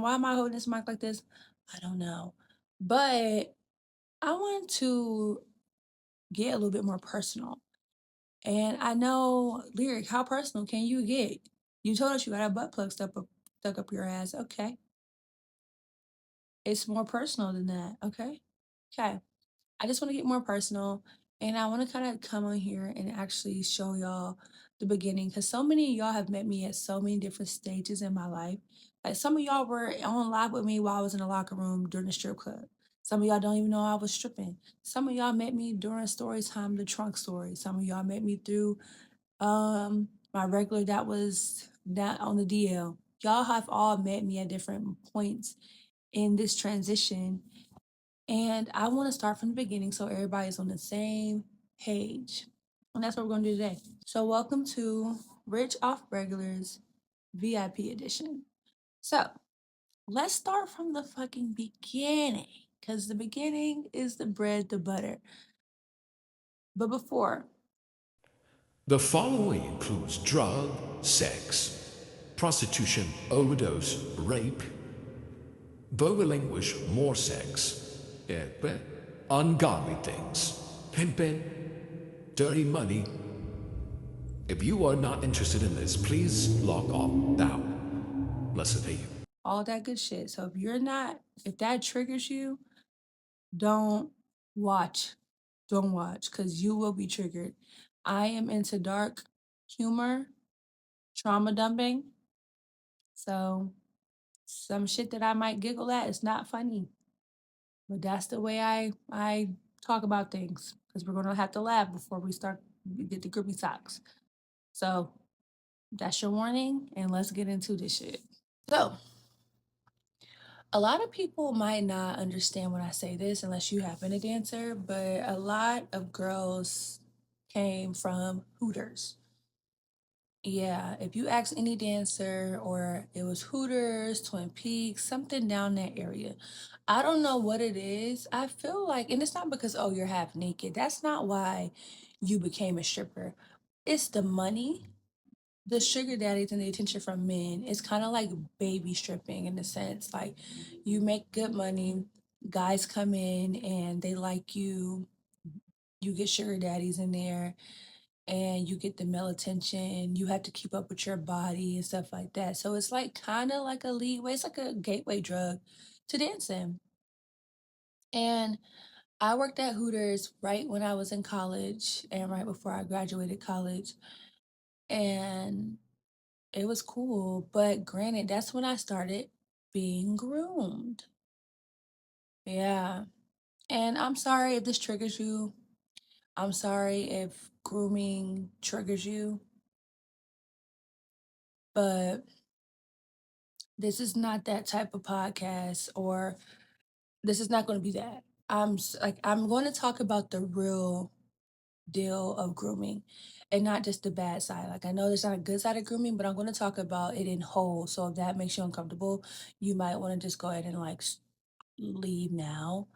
Why am I holding this mic like this? I don't know. But I want to get a little bit more personal. And I know, Lyric, how personal can you get? You told us you got a butt plug stuck up your ass. Okay. It's more personal than that. Okay. Okay. I just want to get more personal and I want to kind of come on here and actually show y'all the beginning because so many of y'all have met me at so many different stages in my life. Like some of y'all were on live with me while I was in the locker room during the strip club. Some of y'all don't even know I was stripping. Some of y'all met me during story time, the trunk story. Some of y'all met me through my regular that was not on the DL. Y'all have all met me at different points in this transition and I want to start from the beginning so everybody's on the same page. And that's what we're going to do today. So, welcome to Rich Off Regulars VIP edition. So, let's start from the fucking beginning because the beginning is the bread, the butter. But before, The following includes drug, sex, prostitution, overdose, rape, vulgar language, more sex, ungodly things, pimping, dirty money. If you are not interested in this, please log off now. Listen to you. all that good shit. So, if that triggers you, don't watch. Don't watch because you will be triggered. I am into dark humor, trauma dumping. So some shit that I might giggle at is not funny. But that's the way I talk about things because we're gonna have to laugh before we get the grippy socks. So that's your warning, and let's get into this shit. So a lot of people might not understand when I say this unless you have been a dancer, but a lot of girls came from Hooters. Yeah, if you ask any dancer or it was Hooters, Twin Peaks, something down that area. I don't know what it is. I feel like, and it's not because, oh, you're half naked. That's not why you became a stripper. It's the money, the sugar daddies, and the attention from men. It's kind of like baby stripping in a sense. Like you make good money, guys come in and they like you get sugar daddies in there and you get the male attention, you have to keep up with your body and stuff like that. So it's like kind of like a leeway, it's like a gateway drug to dancing. And I worked at Hooters right when I was in college and right before I graduated college. And it was cool. But granted, that's when I started being groomed. Yeah. And I'm sorry if this triggers you. I'm sorry if grooming triggers you. But this is not that type of podcast, or this is not going to be that. I'm going to talk about the real deal of grooming and not just the bad side. Like I know there's not a good side of grooming, but I'm going to talk about it in whole. So if that makes you uncomfortable, you might want to just go ahead and leave now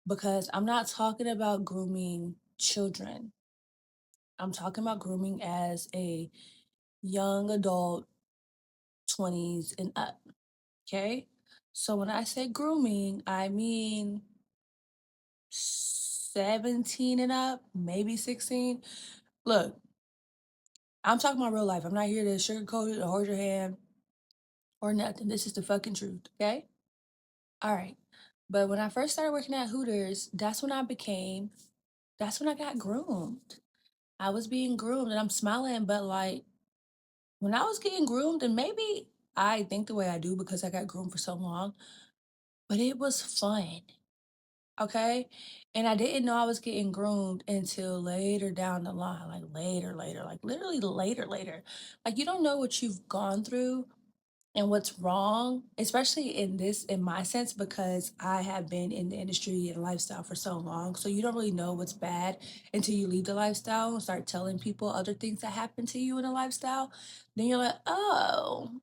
because I'm not talking about grooming children. I'm talking about grooming as a young adult, 20s and up. Okay. So when I say grooming, I mean 17 and up, maybe 16. Look, I'm talking about real life. I'm not here to sugarcoat it or hold your hand or nothing. This is the fucking truth. Okay. All right. But when I first started working at Hooters, that's when I got groomed. I was being groomed and I'm smiling, but like when I was getting groomed, and maybe I think the way I do because I got groomed for so long, but it was fun. Okay. And I didn't know I was getting groomed until later down the line, like later, like literally later. Like you don't know what you've gone through and what's wrong, especially in my sense, because I have been in the industry and lifestyle for so long. So you don't really know what's bad until you leave the lifestyle and start telling people other things that happen to you in the lifestyle. Then you're like, oh,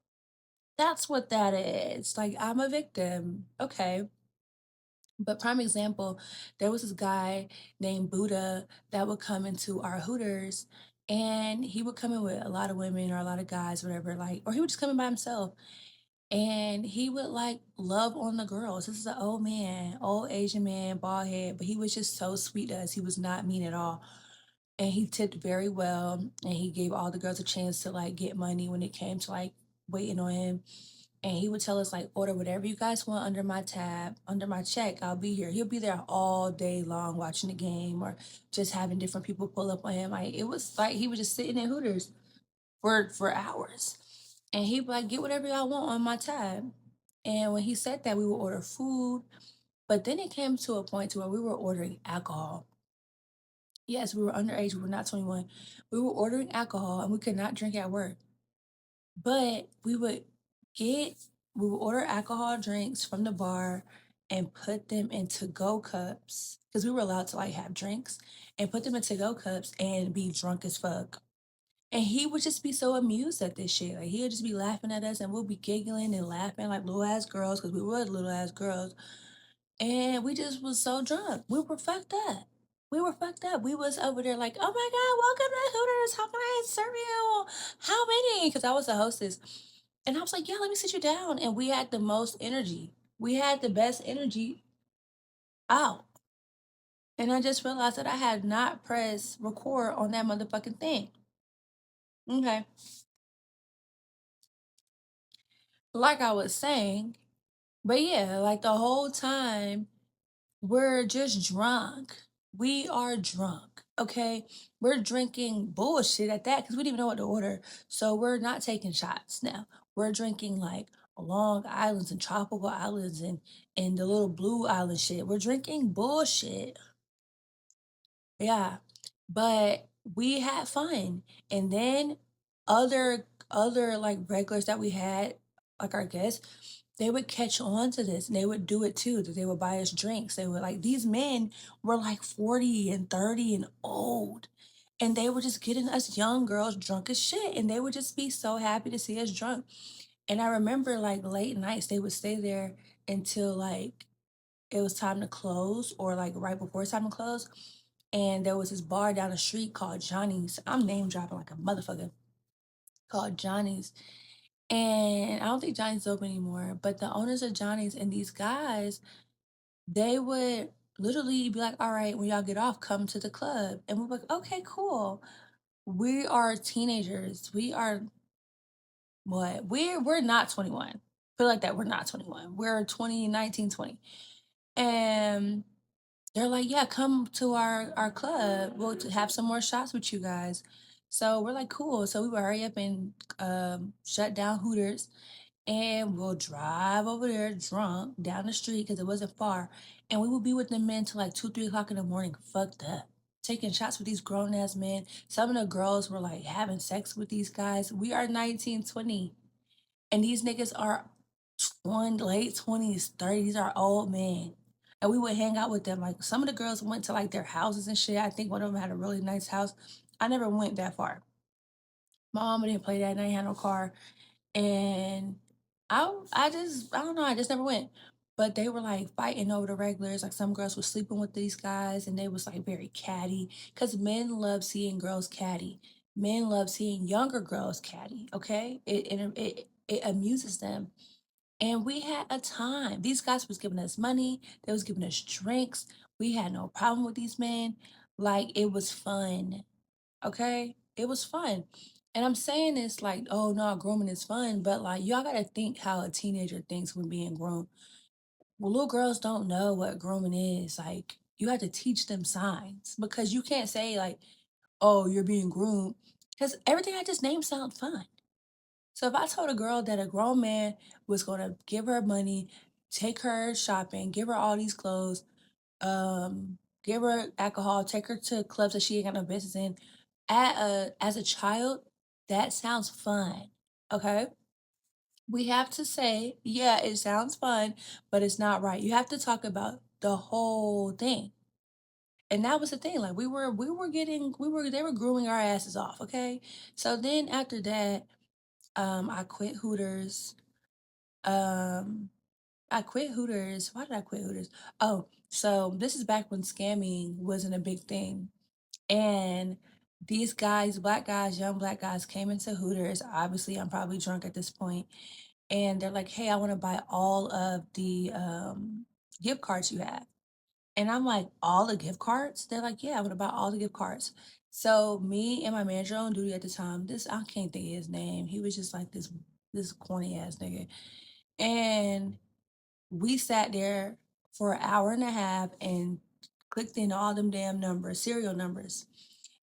that's what that is. Like I'm a victim. Okay. But prime example, there was this guy named Buddha that would come into our Hooters and he would come in with a lot of women or a lot of guys, whatever, like, or he would just come in by himself. and he would like love on the girls. This is an old man, old Asian man, bald head, but he was just so sweet to us. He was not mean at all. And he tipped very well, and he gave all the girls a chance to like get money when it came to like waiting on him. And he would tell us like, order whatever you guys want under my tab, under my check. I'll be here. He'll be there all day long watching the game or just having different people pull up on him. Like it was like he was just sitting in Hooters for hours. And he'd be like, get whatever y'all want on my tab. And when he said that, we would order food. But then it came to a point to where we were ordering alcohol. Yes, we were underage. We were not 21. We were ordering alcohol and we could not drink at work. But get, we would order alcohol drinks from the bar and put them in to-go cups because we were allowed to like have drinks and put them in to-go cups and be drunk as fuck. And he would just be so amused at this shit. Like he would just be laughing at us and we'll be giggling and laughing like little ass girls because we were little ass girls. And we just was so drunk. We were fucked up. We were fucked up. We was over there like, oh my God, welcome to Hooters. How can I serve you? How many? Because I was the hostess. And I was like, yeah, let me sit you down. And we had the most energy. We had the best energy out. And I just realized that I had not pressed record on that motherfucking thing. Okay. Like I was saying, but yeah, like the whole time we're just drunk. We are drunk, okay? We're drinking bullshit at that because we didn't even know what to order. So we're not taking shots now. We're drinking like Long Islands and tropical islands and the little blue island shit. We're drinking bullshit. Yeah. But we had fun. And then other like regulars that we had, like our guests, they would catch on to this and they would do it too. That they would buy us drinks. They would like these men were like 40 and 30 and old. And they were just getting us young girls drunk as shit. And they would just be so happy to see us drunk. And I remember like late nights, they would stay there until like it was time to close or like right before it's time to close. And there was this bar down the street called Johnny's. I'm name dropping like a motherfucker, called Johnny's. And I don't think Johnny's open anymore, but the owners of Johnny's and these guys, they would literally be like, all right, when y'all get off, come to the club. And we're like, okay, cool. We are teenagers. We are what? We're not 21. Feel like that we're not 21. We're 20, 19, 20. And they're like, yeah, come to our club. We'll have some more shots with you guys. So we're like, cool. So we would hurry up and shut down Hooters, and we'll drive over there drunk down the street because it wasn't far, and we would be with the men till like 2, 3 o'clock in the morning, fucked up, taking shots with these grown ass men. Some of the girls were like having sex with these guys. We are 19, 20. And these niggas are 20, late 20s, 30s. These are old men. And we would hang out with them. Like some of the girls went to like their houses and shit. I think one of them had a really nice house. I never went that far. My mama didn't play that and I ain't had no car. And I don't know, I just never went. But they were like fighting over the regulars. Like some girls were sleeping with these guys and they was like very catty. Cause men love seeing girls catty. Men love seeing younger girls catty. Okay. It amuses them. And we had a time. These guys was giving us money, they was giving us drinks. We had no problem with these men. Like it was fun. Okay? It was fun. And I'm saying this like, oh no, grooming is fun, but like y'all gotta think how a teenager thinks when being groomed. Well, little girls don't know what grooming is. Like you have to teach them signs because you can't say like, oh, you're being groomed. Because everything I just named sounds fun. So if I told a girl that a grown man was gonna give her money, take her shopping, give her all these clothes, give her alcohol, take her to clubs that she ain't got no business in, as a child, that sounds fun. Okay? We have to say, yeah, it sounds fun, but it's not right. You have to talk about the whole thing. And that was the thing. Like they were grooming our asses off, okay? So then after that, I quit Hooters. Um, I quit Hooters. Why did I quit Hooters? Oh, so this is back when scamming wasn't a big thing. And these guys, black guys, young black guys came into Hooters. Obviously, I'm probably drunk at this point. and they're like, "Hey, I want to buy all of the gift cards you have." And I'm like, "All the gift cards?" They're like, "Yeah, I want to buy all the gift cards." So me and my manager on duty at the time, this I can't think of his name. He was just like this corny ass nigga. And we sat there for an hour and a half and clicked in all them damn numbers, serial numbers.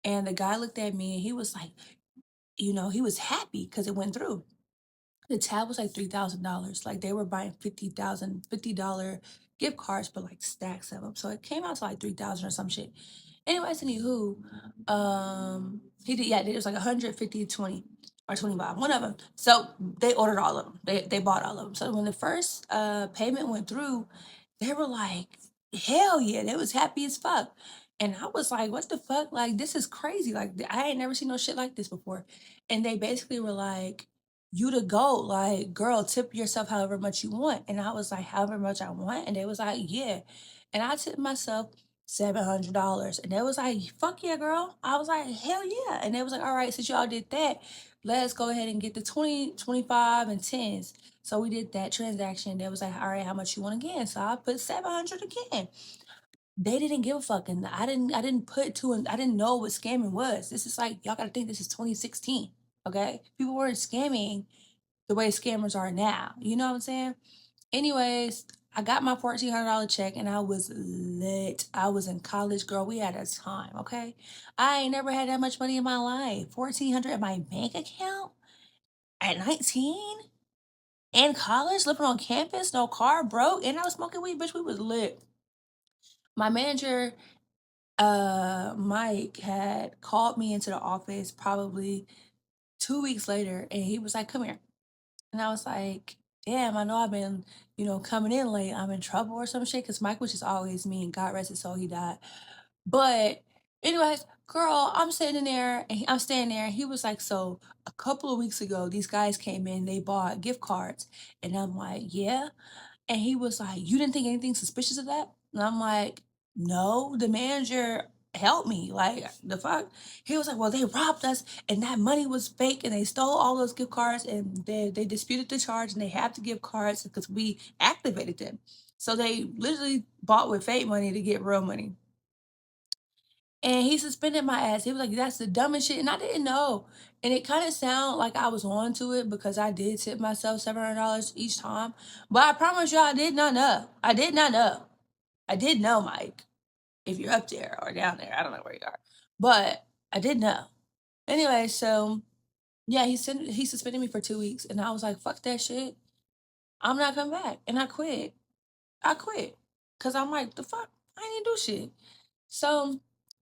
And the guy looked at me and he was like, he was happy because it went through. The tab was like $3,000. Like they were buying $50 gift cards, but like stacks of them. So it came out to like 3,000 or some shit. Anyways, anywho, he did, yeah, it was like 150, 20 or 25, one of them. So they ordered all of them. They bought all of them. So when the first payment went through, they were like, hell yeah, they was happy as fuck. And I was like, what the fuck? Like, this is crazy. Like, I ain't never seen no shit like this before. And they basically were like, you to go, like, girl, tip yourself however much you want. And I was like, however much I want. And they was like, yeah. And I tipped myself $700. And they was like, fuck yeah, girl. I was like, hell yeah. And they was like, all right, since y'all did that, let's go ahead and get the 20, 25, and 10s. So we did that transaction. They was like, all right, how much you want again? So I put 700 again. They didn't give a fuck. And I didn't put two, and I didn't know what scamming was. This is like, y'all gotta think this is 2016. Okay. People weren't scamming the way scammers are now. You know what I'm saying? Anyways, I got my $1,400 check and I was lit. I was in college, girl. We had a time, okay? I ain't never had that much money in my life. 1,400 in my bank account at 19 in college, living on campus, no car, broke, and I was smoking weed, bitch. We was lit. My manager, Mike, had called me into the office probably 2 weeks later, and he was like, "Come here." And I was like, damn, I know I've been, coming in late. I'm in trouble or some shit. Cause Mike was just always mean. God rest his soul, he died. But anyways, girl, I'm sitting there and I'm standing there. And he was like, so a couple of weeks ago, these guys came in, they bought gift cards. And I'm like, yeah. And he was like, you didn't think anything suspicious of that? And I'm like, no, the manager helped me. Like, the fuck? He was like, well, they robbed us and that money was fake and they stole all those gift cards and they disputed the charge and they have to give cards because we activated them. So they literally bought with fake money to get real money. And he suspended my ass. He was like, that's the dumbest shit. And I didn't know. And it kind of sounded like I was on to it because I did tip myself $700 each time. But I promise you, I did not know. I did not know. I did know, Mike, if you're up there or down there. I don't know where you are. But I did know. Anyway, so yeah, he suspended me for 2 weeks. And I was like, fuck that shit. I'm not coming back. And I quit. I quit. Because I'm like, the fuck? I didn't do shit. So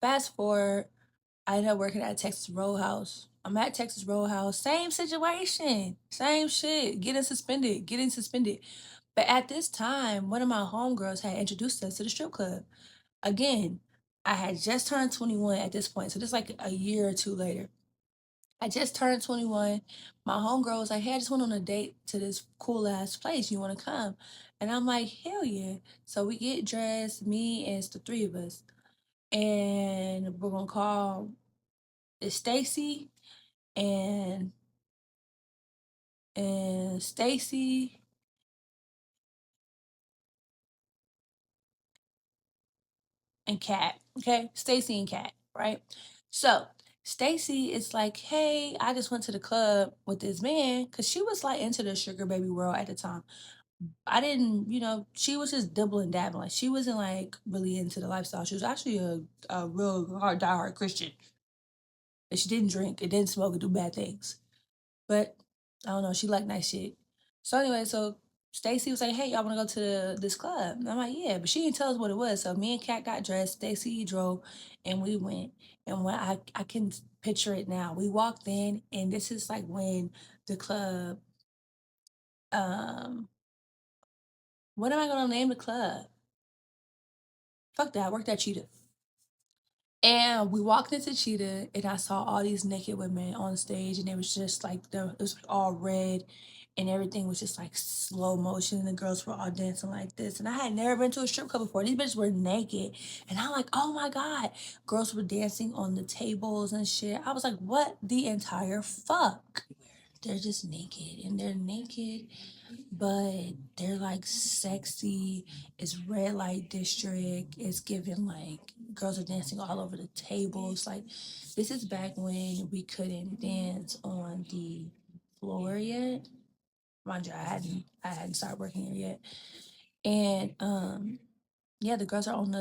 fast forward, I ended up working at Texas Roadhouse. I'm at Texas Roadhouse. Same situation. Same shit. Getting suspended. But at this time, one of my homegirls had introduced us to the strip club. Again, I had just turned 21 at this point. So this is like a year or two later. I just turned 21. My homegirl was like, hey, I just went on a date to this cool ass place. You want to come? And I'm like, hell yeah. So we get dressed, me and it's the three of us. And we're going to call Stacy and Stacy and Kat. Okay, Stacy and Kat, right? So Stacy is like, hey, I just went to the club with this man because she was like into the sugar baby world at the time. I didn't, she was just dibbling dabbling. She wasn't like really into the lifestyle. She was actually a real hard diehard Christian. And she didn't drink, and didn't smoke, and do bad things. But I don't know, she liked nice shit. So anyway, so Stacy was like, hey, y'all wanna go to this club? And I'm like, yeah, but she didn't tell us what it was. So me and Kat got dressed, Stacy drove, and we went. And when I can picture it now, we walked in, and this is like when the club, um, what am I gonna name the club? Fuck that, I worked at Cheetah. And we walked into Cheetah, and I saw all these naked women on stage, and it was just like it was like all red, and everything was just like slow motion. And the girls were all dancing like this, and I had never been to a strip club before. These bitches were naked, and I'm like, oh my god, girls were dancing on the tables and shit. I was like, what the entire fuck? they're just naked and they're naked, but they're like sexy. It's red light district. It's giving like girls are dancing all over the tables. Like this is back when we couldn't dance on the floor yet. Mind you, I hadn't started working here yet. And yeah, the girls are on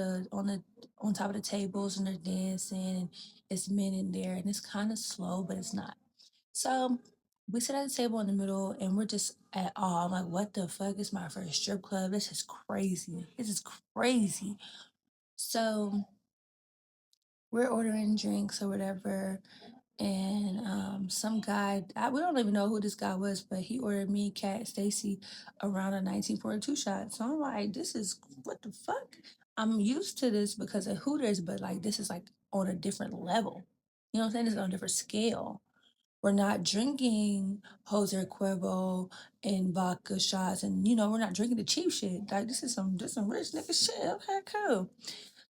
top of the tables and they're dancing and it's men in there and it's kind of slow, but it's not. So we sit at the table in the middle and we're just at awe. I'm like, what the fuck is my first strip club? This is crazy. This is crazy. So we're ordering drinks or whatever. And some guy, we don't even know who this guy was, but he ordered me, Cat, Stacy, around a 1942 shot. So I'm like, this is what the fuck? I'm used to this because of Hooters, but like this is like on a different level. You know what I'm saying? This is on a different scale. We're not drinking Jose Cuervo and vodka shots, and we're not drinking the cheap shit. Like this some rich nigga shit. Okay, cool.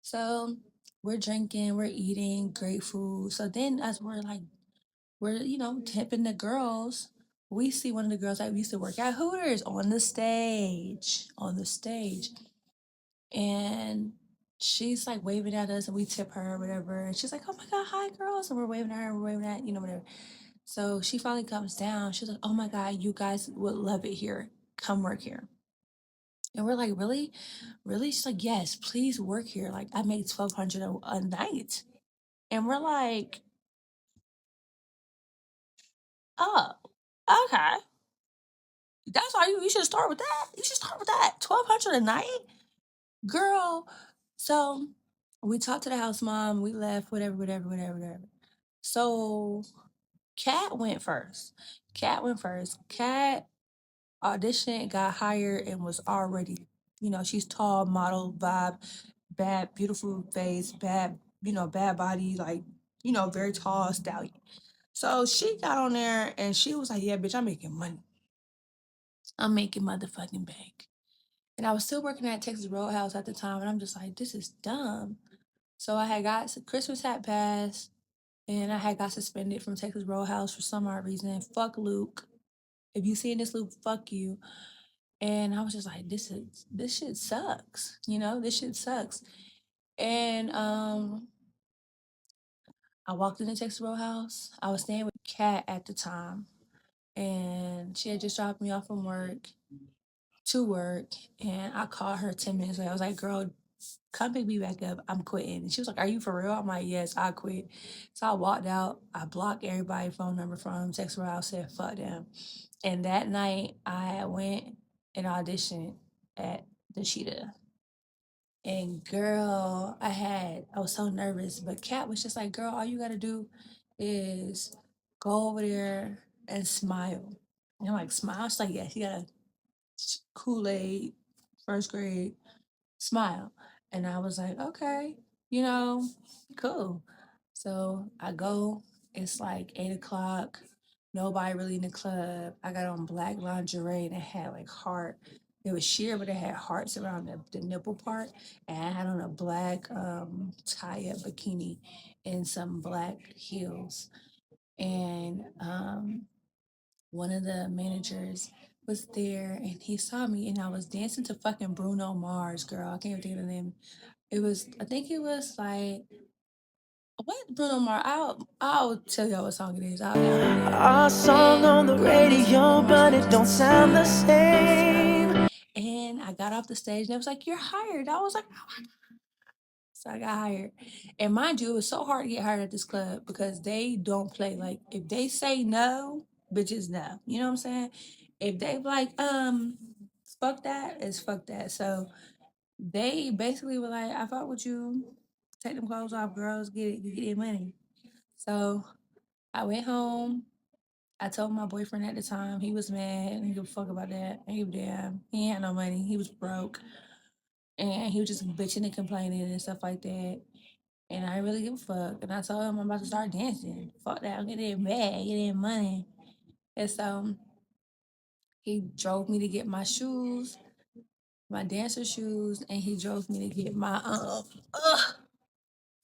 So we're drinking, we're eating great food. So then as we're tipping the girls, we see one of the girls that we used to work at Hooters on the stage. On the stage. And she's like waving at us and we tip her or whatever. And she's like, oh my God, hi girls. And we're waving at her and we're waving at, whatever. So she finally comes down. She's like, oh my God, you guys would love it here. Come work here. And we're like, really? Really? She's like, yes, please work here. Like, I make 1,200 a night. And we're like, oh, okay. That's all you should start with that. You should start with that. 1,200 a night? Girl. So we talked to the house mom, we left, whatever, whatever, whatever, whatever. So Kat went first. Kat auditioned, got hired, and was already, she's tall, model, vibe, bad, beautiful face, bad, bad body, like, very tall stallion. So she got on there and she was like, yeah, bitch, I'm making money. I'm making motherfucking bank. And I was still working at Texas Roadhouse at the time, and I'm just like, this is dumb. So I had got Christmas had passed, and I had got suspended from Texas Roadhouse for some odd reason. Fuck Luke. If you seen this, Luke, fuck you. And I was just like, this shit sucks. This shit sucks. And I walked into Texas Roadhouse. I was staying with Kat at the time, and she had just dropped me off from work to work, and I called her 10 minutes later. I was like, girl, come pick me back up. I'm quitting. And she was like, are you for real? I'm like, yes, I quit. So I walked out. I blocked everybody's phone number from Texas Roadhouse, said, fuck them. And that night, I went and auditioned at the Cheetah. And girl, I was so nervous, but Kat was just like, girl, all you gotta do is go over there and smile. And I'm like, smile? She's like, yes, you gotta Kool-Aid, first grade, smile. And I was like, okay, you know, cool. So I go, it's like 8 o'clock, nobody really in the club. I got on black lingerie and it had like heart. It was sheer, but it had hearts around the nipple part. And I had on a black tie-up bikini and some black heels. And one of the managers was there and he saw me and I was dancing to fucking Bruno Mars, girl. I can't even think of the name. I think it was like, what Bruno Mars? I'll tell y'all what song it is. I'll download it. Our song on the And girl, this Bruno radio, Mars but was it don't just sound the same. and I got off the stage and it was like, you're hired. I was like, oh my God. So I got hired. And mind you, it was so hard to get hired at this club because they don't play. Like, if they say no, bitches no. You know what I'm saying? If they like, fuck that, it's fuck that. So they basically were like, I fuck with you. Take them clothes off, girls. Get it. You get your money. So I went home. I told my boyfriend at the time, he was mad. He didn't give a fuck about that. I give a damn. He ain't had no money. He was broke. And he was just bitching and complaining and stuff like that. And I didn't really give a fuck. And I told him I'm about to start dancing. Fuck that. I'm getting bag, getting money. And so he drove me to get my shoes, my dancer shoes, and he drove me to get my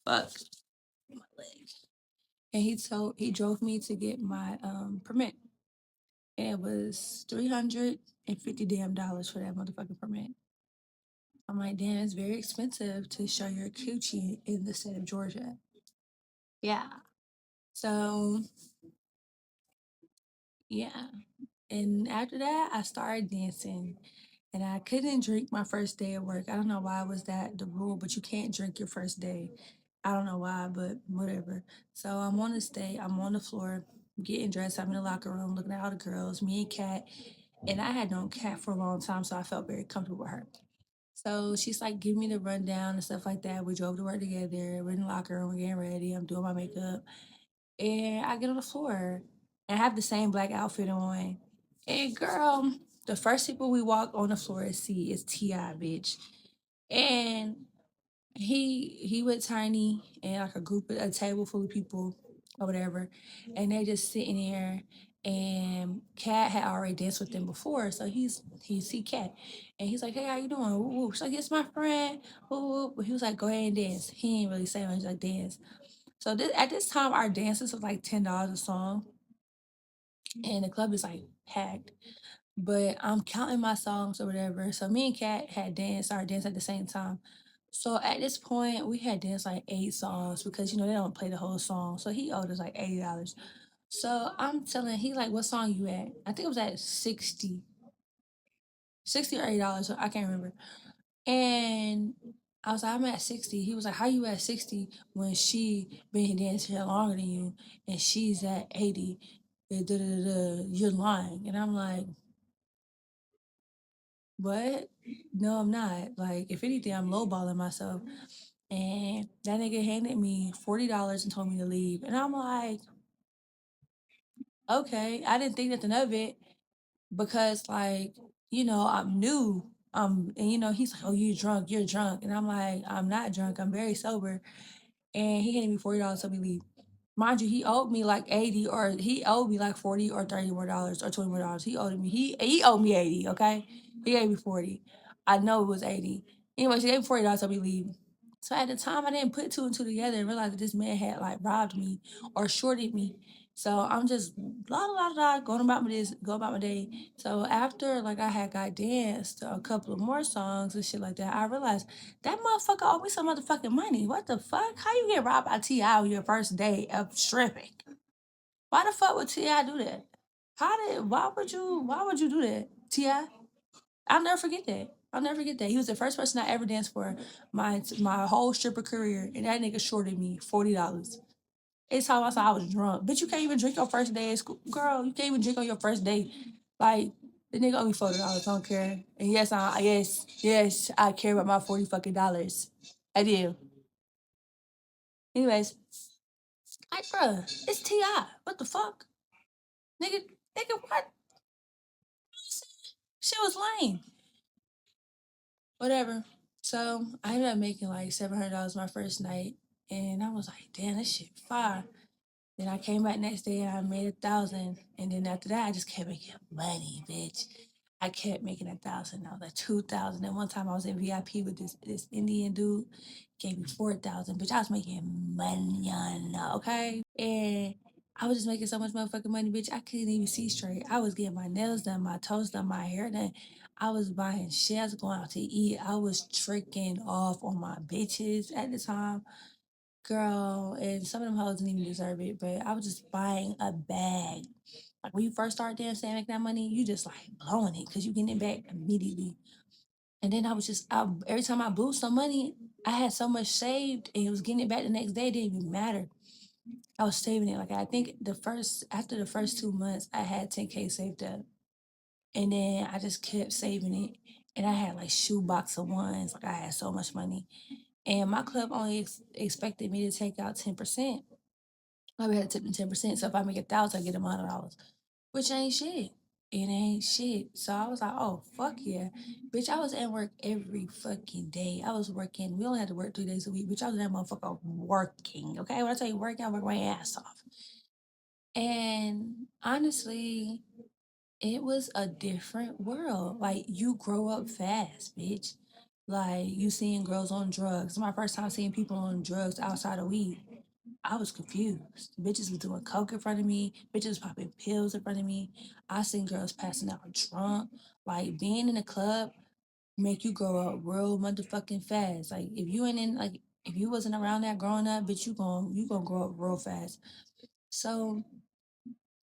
fuck my leg. And he drove me to get my permit. and it was $350 damn dollars for that motherfucking permit. I'm like, damn, it's very expensive to show your coochie in the state of Georgia. Yeah. So yeah. And after that, I started dancing. And I couldn't drink my first day at work. I don't know why was that the rule, but you can't drink your first day. I don't know why, but whatever. So I'm on the stage, I'm on the floor, getting dressed. I'm in the locker room looking at all the girls, me and Kat. And I had known Kat for a long time, so I felt very comfortable with her. So she's like, give me the rundown and stuff like that. We drove to work together. We're in the locker room, we're getting ready. I'm doing my makeup. And I get on the floor and I have the same black outfit on. And girl, the first people we walk on the floor to see is T.I., bitch. And he with Tiny and like a table full of people or whatever. And they just sitting there and Kat had already danced with them before. So he see Kat and he's like, hey, how you doing? Woo, woo. She's like, it's my friend. Woo, woo. But he was like, go ahead and dance. He ain't really say much, like dance. So at this time, our dances was like $10 a song, and the club is like packed. But I'm counting my songs or whatever. So me and Kat had started dancing at the same time. So at this point, we had danced like 8 songs because they don't play the whole song. So he owed us like $80. So I'm telling he like, what song you at? I think it was at 60 or $80. So I can't remember. And I was like, I'm at 60. He was like, how you at 60 when she been dancing here longer than you and she's at 80? You're lying. And I'm like, what? No, I'm not. Like, if anything, I'm lowballing myself. And that nigga handed me $40 and told me to leave. And I'm like, okay. I didn't think nothing of it because, like, I'm new. And he's like, oh, you're drunk. And I'm like, I'm not drunk. I'm very sober. And he handed me $40 to me leave. Mind you, he owed me like 80 or he owed me like 40 or 30 more dollars or 20 more dollars. He owed me 80, okay? He gave me 40. I know it was 80. Anyways, he gave me $40 to me leave. So at the time I didn't put two and two together and realize that this man had like robbed me or shorted me. So I'm just blah blah blah going about go about my day. So after like I had got danced a couple of more songs and shit like that, I realized that motherfucker owed me some motherfucking money. What the fuck? How you get robbed by T.I. on your first day of stripping? Why the fuck would T.I. do that? Why would you do that? T.I.? I'll never forget that. I'll never forget that. He was the first person I ever danced for my whole stripper career, and that nigga shorted me $40. It's how I saw I was drunk. Bitch, you can't even drink your first day at school. Girl, you can't even drink on your first day. Like, the nigga owe me $40. I don't care. And yes, I care about my 40 fucking dollars. I do. Anyways, like, bruh, it's T.I. What the fuck? Nigga, what? Shit was lame. Whatever. So I ended up making like $700 my first night, and I was like, damn, this shit fire. Then I came back next day and I made 1,000, and then after that I just kept making money, bitch. I kept making 1,000. I was like 2,000. And one time I was in VIP with this Indian dude, gave me 4,000. Bitch, I was making money, okay? And I was just making so much motherfucking money, bitch. I couldn't even see straight. I was getting my nails done, my toes done, my hair done. I was buying shit. I was going out to eat. I was tricking off on my bitches at the time. Girl, and some of them hoes didn't even deserve it, but I was just buying a bag. Like when you first start dancing and making that money, you just like blowing it because you getting it back immediately. And then every time I blew some money, I had so much saved and it was getting it back the next day. It didn't even matter. I was saving it. Like I think after the first 2 months, I had 10K saved up. And then I just kept saving it. And I had like shoebox of ones. Like I had so much money. And my club only expected me to take out 10%. I would have to tip them 10%. So if I make 1,000, I get $100, which ain't shit. It ain't shit. So I was like, oh, fuck yeah. Bitch, I was at work every fucking day. I was working. We only had to work 3 days a week, bitch. I was in that motherfucker working. Okay. When I tell you working, I work my ass off. And honestly, it was a different world. Like, you grow up fast, bitch. Like, you seeing girls on drugs. It's my first time seeing people on drugs outside of weed. I was confused. Bitches was doing coke in front of me. Bitches was popping pills in front of me. I seen girls passing out drunk. Like being in a club make you grow up real motherfucking fast. Like if you ain't in like if you wasn't around that growing up, bitch, you gonna grow up real fast. So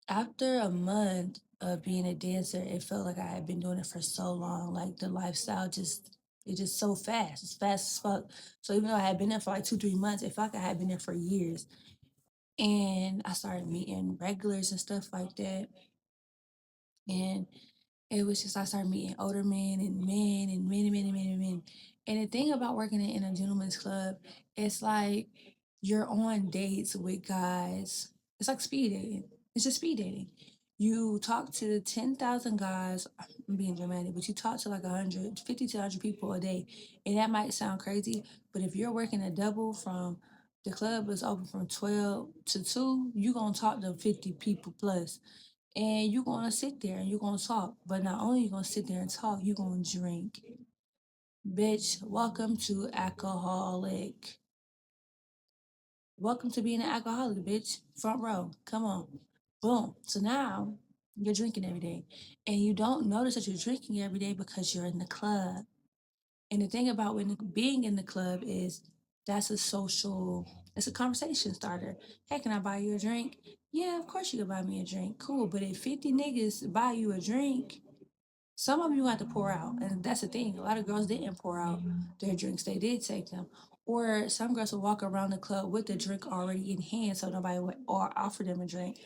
after a month of being a dancer, it felt like I had been doing it for so long. Like the lifestyle just so fast. It's fast as fuck. So even though I had been there for like 2, 3 months, it felt like I had been there for years. And I started meeting regulars and stuff like that. And it was just I started meeting older men and men and men and men and men and men. And the thing about working in a gentleman's club, it's like you're on dates with guys. It's like speed dating. It's just speed dating. You talk to 10,000 guys. I'm being dramatic, but you talk to like 150 to 100 people a day. And that might sound crazy, but if you're working a double from the club is open from 12 to 2, you're going to talk to 50 people plus and you're gonna sit there and you're gonna talk. But not only you gonna sit there and talk, you're gonna drink. Bitch, welcome to alcoholic. Welcome to being an alcoholic, bitch. Front row. Come on. Boom. So now you're drinking every day. And you don't notice that you're drinking every day because you're in the club. And the thing about being in the club is that's it's a conversation starter. Hey, can I buy you a drink? Yeah, of course you can buy me a drink. Cool. But if 50 niggas buy you a drink, some of you have to pour out. And that's the thing. A lot of girls didn't pour out their drinks. They did take them. Or some girls would walk around the club with the drink already in hand so nobody would or offer them a drink.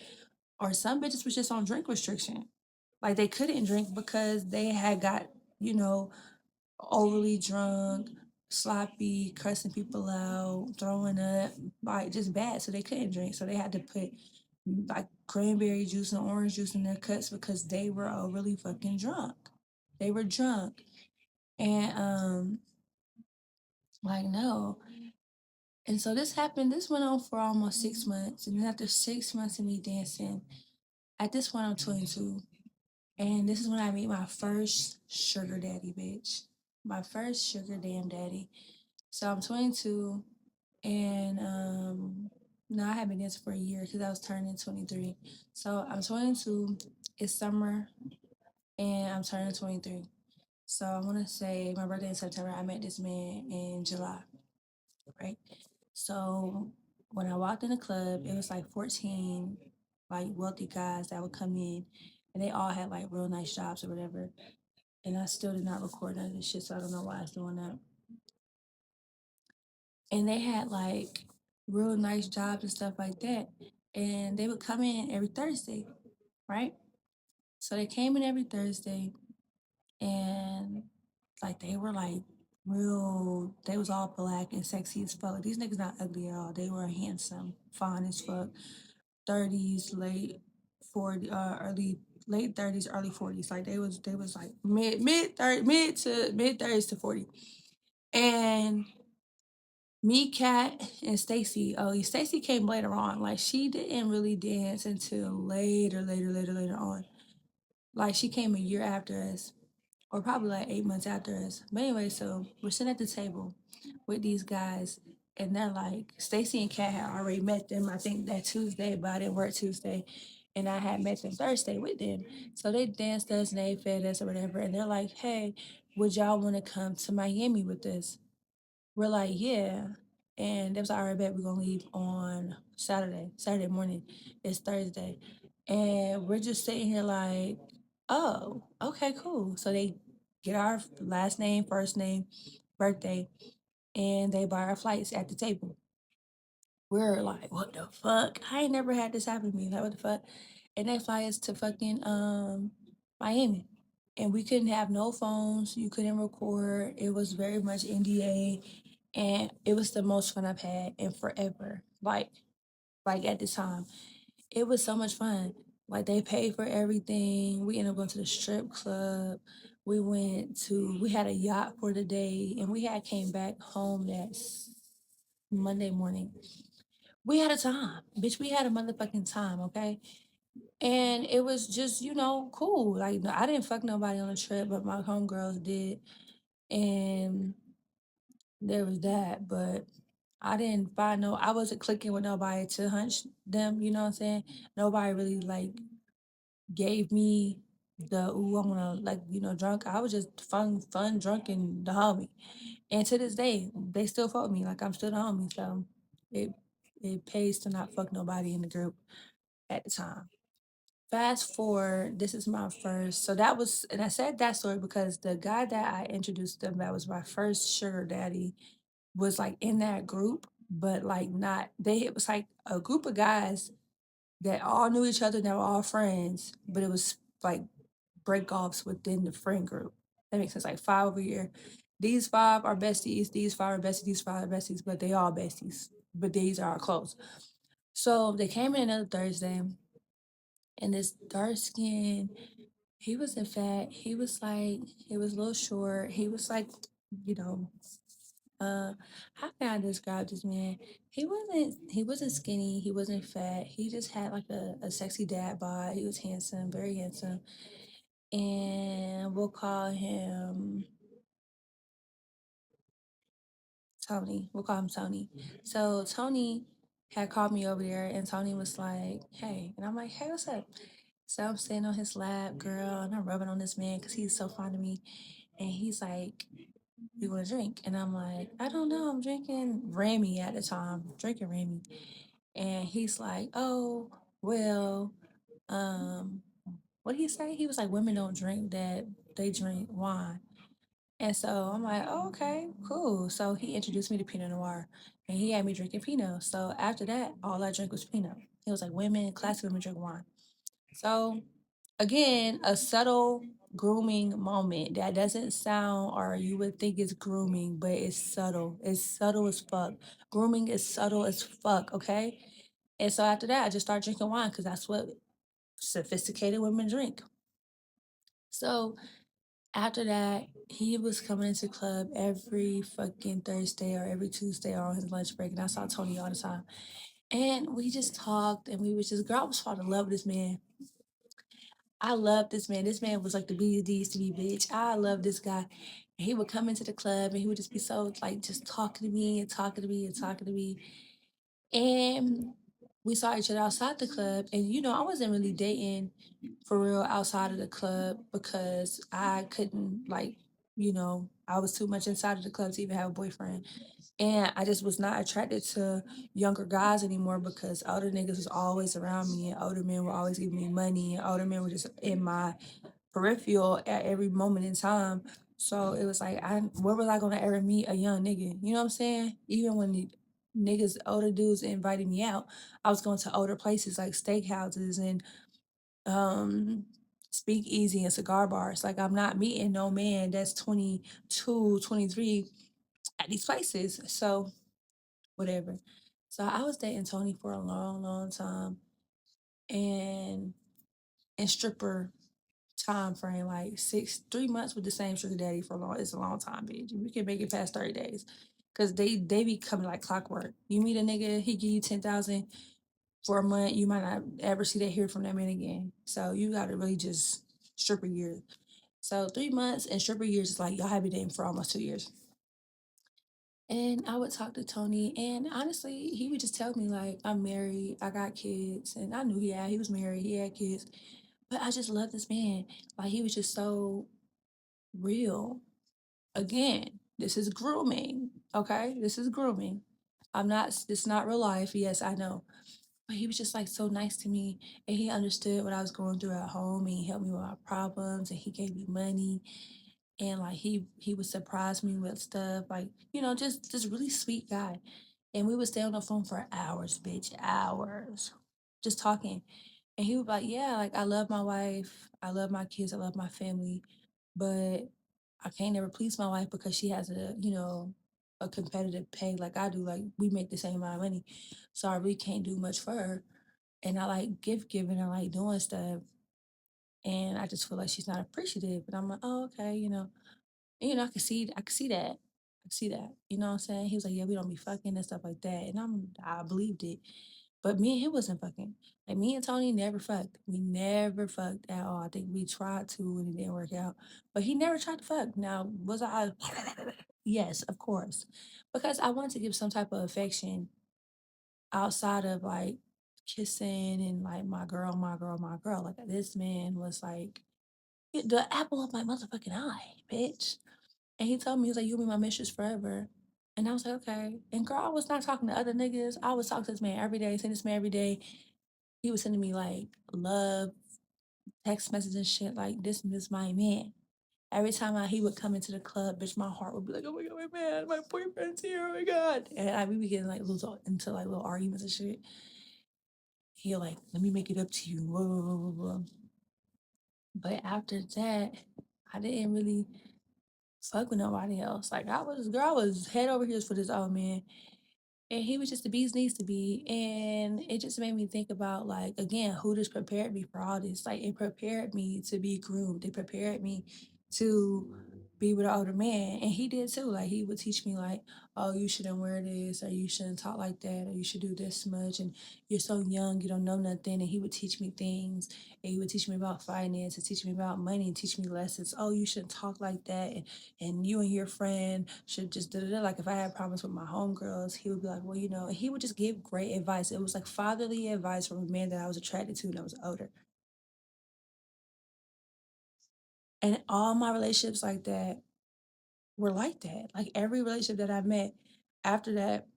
Or some bitches was just on drink restriction. Like they couldn't drink because they had got, you know, overly drunk, sloppy, cussing people out, throwing up, like just bad. So they couldn't drink. So they had to put like cranberry juice and orange juice in their cuts because they were overly fucking drunk. They were drunk. And like no. And so this went on for almost 6 months. And then after 6 months of me dancing, at this point I'm 22. And this is when I meet my first sugar daddy, bitch. My first sugar damn daddy. So I'm 22, and no, I haven't been dancing for a year because I was turning 23. So I'm 22. It's summer, and I'm turning 23. So I want to say my birthday in September. I met this man in July, right? So when I walked in the club, it was like 14 like wealthy guys that would come in, and they all had like real nice jobs or whatever. And I still did not record none of this shit, so I don't know why I was doing that. And they had like real nice jobs and stuff like that. And they would come in every Thursday, right? So they came in every Thursday and like they were like they was all black and sexy as fuck. Like, these niggas not ugly at all. They were handsome, fine as fuck. 30s, late 40, early late 30s, early 40s. Like they was like mid 30s to 40. And me, Kat, and Stacy. Oh, Stacy came later on. Like she didn't really dance until later on. Like she came a year after us, or probably like 8 months after us. But anyway, so we're sitting at the table with these guys, and they're like, Stacy and Kat had already met them. I think that Tuesday, but I didn't work Tuesday, and I had met them Thursday with them. So they danced us and they fed us or whatever, and they're like, hey, would y'all want to come to Miami with us? We're like, yeah. And they was like, all right, bet we're gonna leave on Saturday morning. It's Thursday. And we're just sitting here like, oh, okay, cool. So they get our last name, first name, birthday, and they buy our flights at the table. We're like, what the fuck? I ain't never had this happen to me. Like, what the fuck? And they fly us to fucking Miami. And we couldn't have no phones. You couldn't record. It was very much NDA. And it was the most fun I've had in forever. Like at the time. It was so much fun. Like they paid for everything. We ended up going to the strip club. We had a yacht for the day, and we had came back home Monday morning. We had a time, bitch. We had a motherfucking time, okay? And it was just, cool. Like I didn't fuck nobody on the trip, but my homegirls did, and there was that. But I didn't find no, I wasn't clicking with nobody to hunch them, you know what I'm saying? Nobody really like gave me the, ooh, I wanna like, drunk. I was just fun, drunk and the homie. And to this day, they still fuck with me. Like I'm still the homie. So it it pays to not fuck nobody in the group at the time. Fast forward, this is my first. So that was, and I said that story because the guy that I introduced them, that was my first sugar daddy, was like in that group, but like not, it was like a group of guys that all knew each other, they were all friends, but it was like break offs within the friend group. That makes sense. Like five over here. These five are besties, these five are besties, these five are besties, but they all besties. But these are close. So they came in another Thursday, and this dark skin, he wasn't fat. He was like, he was a little short. He was like, you know, how can I describe this man? He wasn't skinny, he wasn't fat. He just had like a sexy dad bod. He was handsome, very handsome. And we'll call him Tony. We'll call him Tony. So Tony had called me over there, and Tony was like, "Hey," and I'm like, "Hey, what's up?" So I'm sitting on his lap, girl, and I'm rubbing on this man because he's so fond of me. And he's like, "You want to drink?" And I'm like, "I don't know. I'm drinking Remy at the time, drinking Remy." And he's like, "Oh, well, um, what did he say?" He was like, "Women don't drink that; they drink wine." And so I'm like, oh, okay, cool. So he introduced me to Pinot Noir, and he had me drinking Pinot. So after that, all I drank was Pinot. He was like, women, classy women drink wine. So again, a subtle grooming moment that doesn't sound, or you would think it's grooming, but it's subtle. It's subtle as fuck. Grooming is subtle as fuck, okay? And so after that, I just started drinking wine because that's what sophisticated women drink. So after that, he was coming into club every fucking Thursday or every Tuesday or on his lunch break, and I saw Tony all the time. And we just talked, and we was just, girl, I was falling in love with this man. I love this man. This man was like the BDs to be bitch. I love this guy. And he would come into the club, and he would just be so like just talking to me and talking to me and talking to me. And we saw each other outside the club, and I wasn't really dating for real outside of the club because I couldn't like, I was too much inside of the club to even have a boyfriend. And I just was not attracted to younger guys anymore because older niggas was always around me, and older men were always giving me money, and older men were just in my peripheral at every moment in time. So it was like, where was I gonna ever meet a young nigga? You know what I'm saying? Even when the niggas, older dudes invited me out, I was going to older places like steakhouses and um speakeasy and cigar bars. Like I'm not meeting no man that's 22, 23 at these places. So whatever. So I was dating Tony for a long, long time, and in stripper time frame, like 3 months with the same sugar daddy for a long, it's a long time, bitch. We can make it past 30 days. Cause they be coming like clockwork. You meet a nigga, he give you 10,000 for a month, you might not ever see that hear from that man again. So you gotta really just stripper year. So 3 months and stripper years is like y'all have been dating for almost 2 years. And I would talk to Tony, and honestly, he would just tell me like, I'm married, I got kids, and I knew he was married, he had kids, but I just love this man. Like he was just so real. Again, this is grooming. Okay, this is grooming. I'm not. It's not real life. Yes, I know. But he was just like so nice to me, and he understood what I was going through at home, and he helped me with my problems, and he gave me money, and like he would surprise me with stuff, like just really sweet guy. And we would stay on the phone for hours, bitch, hours, just talking. And he would be like, yeah, like I love my wife, I love my kids, I love my family, but I can't never please my wife because she has a competitive pay like I do. Like we make the same amount of money. So I really can't do much for her. And I like gift giving, I like doing stuff. And I just feel like she's not appreciative. And I'm like, oh, okay, and, I could see that. I could see that. You know what I'm saying? He was like, yeah, we don't be fucking and stuff like that. And I believed it. But me and him wasn't fucking. Like me and Tony never fucked. We never fucked at all. I think we tried to and it didn't work out. But he never tried to fuck. Now, was I Yes, of course. Because I want to give some type of affection outside of like kissing and like my girl, my girl, my girl. Like this man was like the apple of my motherfucking eye, bitch. And he told me, he was like, you'll be my mistress forever. And I was like, okay. And girl, I was not talking to other niggas. I was talking to this man every day, sending this man every day. He was sending me like love, text messages and shit. Like, this is my man. Every time he would come into the club, bitch, my heart would be like, oh my God, my man, my boyfriend's here, oh my God. And we be getting like into like little arguments and shit. He like, let me make it up to you. Blah, blah, blah, blah, blah. But after that, I didn't really fuck with nobody else. Like girl, I was head over heels for this old man. And he was just the bees needs to be. And it just made me think about like, again, who just prepared me for all this? Like it prepared me to be groomed. It prepared me to be with an older man. And he did too. Like he would teach me like, oh, you shouldn't wear this, or you shouldn't talk like that, or you should do this much. And you're so young, you don't know nothing. And he would teach me things. And he would teach me about finance and teach me about money and teach me lessons. Oh, you shouldn't talk like that. And you and your friend should just da da da. Like if I had problems with my homegirls, he would be like, well, and he would just give great advice. It was like fatherly advice from a man that I was attracted to and I was older. And all my relationships like that were like that. Like every relationship that I met after that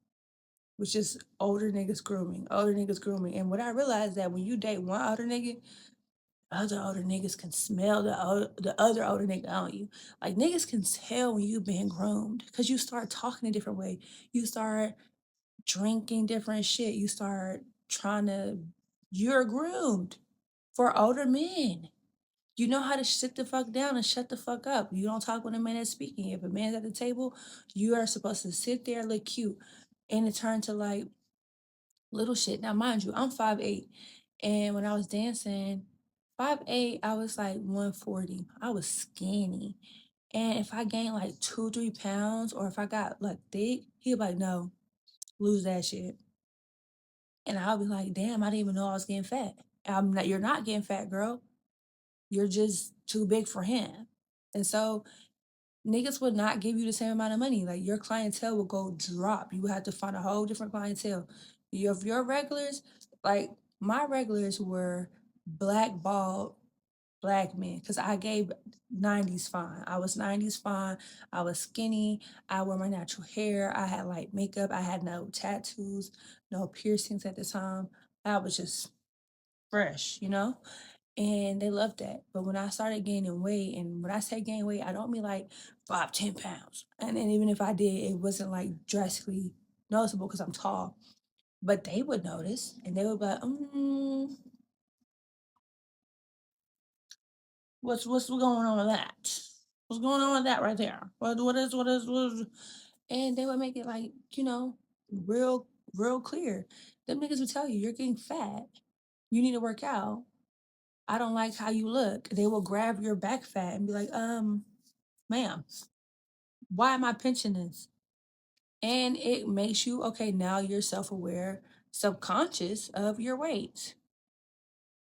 was just older niggas grooming, older niggas grooming. And what I realized that when you date one older nigga, other older niggas can smell the other older nigga on you. Like niggas can tell when you've been groomed because you start talking a different way. You start drinking different shit. You start trying to, you're groomed for older men. You know how to sit the fuck down and shut the fuck up. You don't talk when a man is speaking. If a man's at the table, you are supposed to sit there, look cute. And it turned to like little shit. Now, mind you, I'm 5'8". And when I was dancing, 5'8", I was like 140. I was skinny. And if I gained like 2, 3 pounds, or if I got like thick, he'd be like, no, lose that shit. And I'll be like, damn, I didn't even know I was getting fat. I'm not, you're not getting fat, girl. You're just too big for him. And so niggas would not give you the same amount of money. Like your clientele will go drop. You would have to find a whole different clientele. Your regulars, like my regulars were blackballed black men because I gave 90s fine. I was 90s fine. I was skinny. I wore my natural hair. I had light makeup. I had no tattoos, no piercings at the time. I was just fresh. And they loved that. But when I started gaining weight, and when I say gain weight, I don't mean like 5, 10 pounds. And even if I did, it wasn't like drastically noticeable because I'm tall. But they would notice and they would be like, what's going on with that? What's going on with that right there? What is and they would make it like, real, real clear. Them niggas would tell you, you're getting fat. You need to work out. I don't like how you look. They will grab your back fat and be like, ma'am, why am I pinching this? And it makes you, okay, now you're self aware, subconscious of your weight.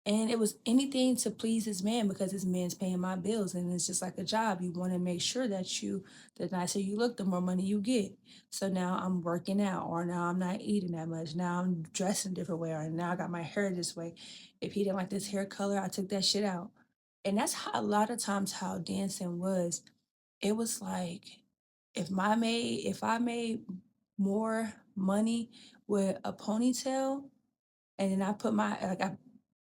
And it was anything to please this man because this man's paying my bills. And it's just like a job. You want to make sure that the nicer you look, the more money you get. So now I'm working out, or now I'm not eating that much. Now I'm dressing a different way, or now I got my hair this way. If he didn't like this hair color, I took that shit out. And that's how a lot of times how dancing was. It was like if I made more money with a ponytail and then I put my like I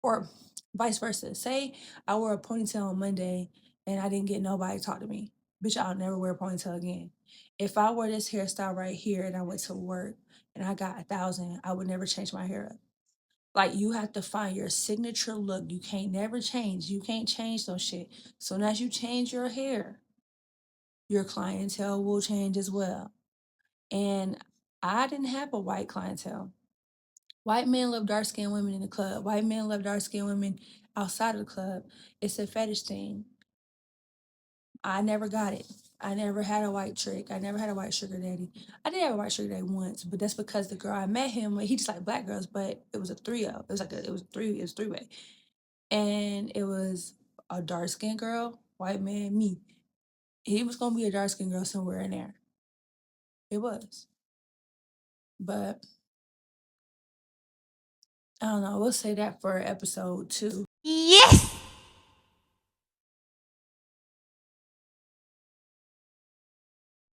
or vice versa. Say I wore a ponytail on Monday and I didn't get nobody to talk to me. Bitch, I'll never wear a ponytail again. If I wore this hairstyle right here and I went to work and I got 1,000, I would never change my hair up. Like you have to find your signature look. You can't never change. You can't change those shit. Soon as you change your hair, your clientele will change as well. And I didn't have a white clientele. White men love dark skinned women in the club. White men love dark skinned women outside of the club. It's a fetish thing. I never got it. I never had a white trick. I never had a white sugar daddy. I did have a white sugar daddy once, but that's because the girl I met him, he just like black girls, but it was a trio. It was three-way. And it was a dark skinned girl, white man, me. He was gonna be a dark skinned girl somewhere in there. It was. But I don't know. We'll say that for episode 2. Yes!